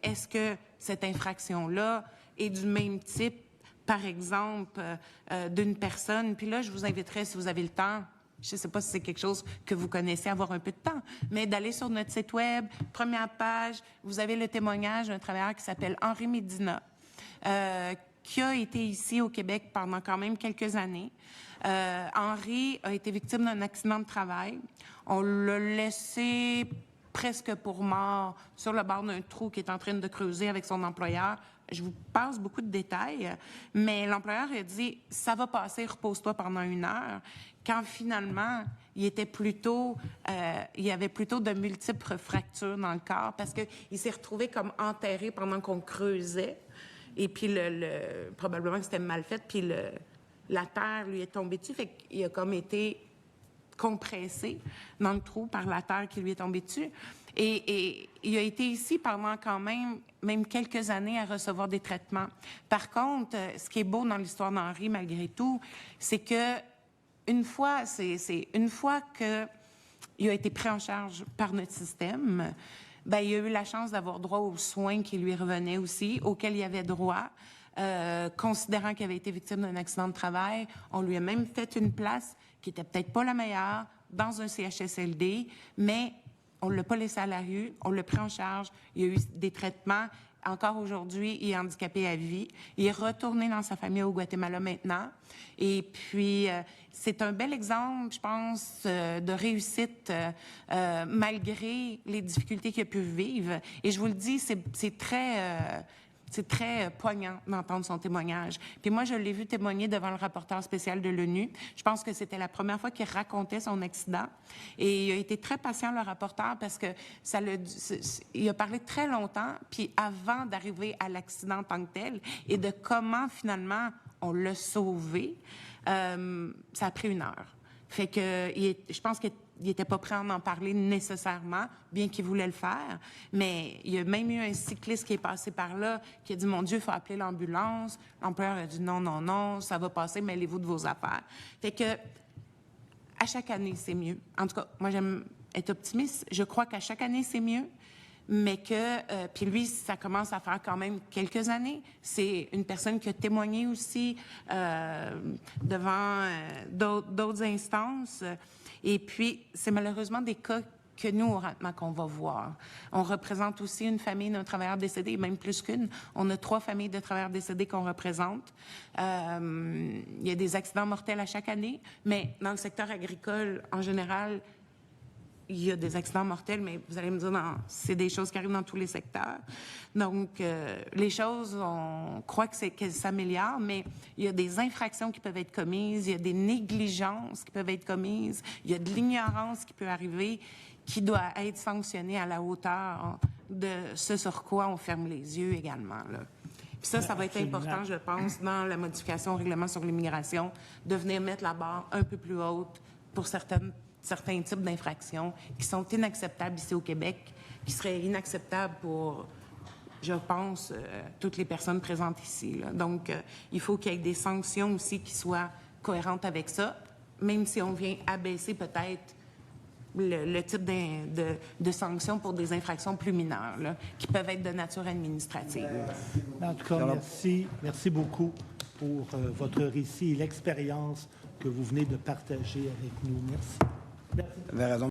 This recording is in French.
est-ce que cette infraction-là est du même type, par exemple, d'une personne? Puis là, je vous inviterai, si vous avez le temps, je ne sais pas si c'est quelque chose que vous connaissez, avoir un peu de temps, mais d'aller sur notre site Web, première page, vous avez le témoignage d'un travailleur qui s'appelle Henri Médina, qui a été ici au Québec pendant quand même quelques années. Henri a été victime d'un accident de travail. On l'a laissé presque pour mort sur le bord d'un trou qu'il est en train de creuser avec son employeur. Je vous passe beaucoup de détails, mais l'employeur a dit « ça va passer, repose-toi pendant 1 heure », quand finalement, il était plutôt, il y avait plutôt de multiples fractures dans le corps parce qu'il s'est retrouvé comme enterré pendant qu'on creusait. Et puis, probablement que c'était mal fait, puis la terre lui est tombée dessus, fait qu'il a comme été compressé dans le trou par la terre qui lui est tombée dessus. Et il a été ici pendant quand même quelques années à recevoir des traitements. Par contre, ce qui est beau dans l'histoire d'Henri, malgré tout, c'est que une fois qu'il a été pris en charge par notre système, bien, il a eu la chance d'avoir droit aux soins qui lui revenaient aussi, auxquels il avait droit. Considérant qu'il avait été victime d'un accident de travail, on lui a même fait une place qui était peut-être pas la meilleure dans un CHSLD, mais on ne l'a pas laissé à la rue, on l'a pris en charge, il y a eu des traitements. Encore aujourd'hui, il est handicapé à vie. Il est retourné dans sa famille au Guatemala maintenant. Et puis, c'est un bel exemple, je pense, de réussite malgré les difficultés qu'il a pu vivre. Et je vous le dis, c'est très poignant d'entendre son témoignage. Puis moi, je l'ai vu témoigner devant le rapporteur spécial de l'ONU. Je pense que c'était la première fois qu'il racontait son accident. Et il a été très patient, le rapporteur, parce que il a parlé très longtemps, puis avant d'arriver à l'accident en tant que tel, et de comment, finalement, on l'a sauvé, ça a pris 1 heure. Fait que je pense qu'il n'était pas prêt à en parler nécessairement, bien qu'il voulait le faire. Mais il y a même eu un cycliste qui est passé par là, qui a dit « Mon Dieu, il faut appeler l'ambulance ». L'employeur a dit « Non, non, non, ça va passer, mêlez-vous de vos affaires ». Fait que, à chaque année, c'est mieux. En tout cas, moi, j'aime être optimiste. Je crois qu'à chaque année, c'est mieux. Mais que, puis lui, ça commence à faire quand même quelques années. C'est une personne qui a témoigné aussi devant d'autres instances. Et puis, c'est malheureusement des cas que nous, au Ramac, qu'on va voir. On représente aussi une famille d'un travailleur décédé, même plus qu'une. On a 3 familles de travailleurs décédés qu'on représente. Il y a des accidents mortels à chaque année, mais dans le secteur agricole, en général, il y a des accidents mortels, mais vous allez me dire, c'est des choses qui arrivent dans tous les secteurs. Donc, les choses, on croit qu'elles s'améliorent, mais il y a des infractions qui peuvent être commises, il y a des négligences qui peuvent être commises, il y a de l'ignorance qui peut arriver, qui doit être sanctionnée à la hauteur de ce sur quoi on ferme les yeux également, là. Puis ça va être important, je pense, dans la modification au règlement sur l'immigration, de venir mettre la barre un peu plus haute pour certains types d'infractions qui sont inacceptables ici au Québec, qui seraient inacceptables pour, je pense, toutes les personnes présentes ici, là. Donc, il faut qu'il y ait des sanctions aussi qui soient cohérentes avec ça, même si on vient abaisser peut-être le type de sanctions pour des infractions plus mineures, là, qui peuvent être de nature administrative. En tout cas, merci beaucoup pour votre récit et l'expérience que vous venez de partager avec nous. Merci. Vous avez raison.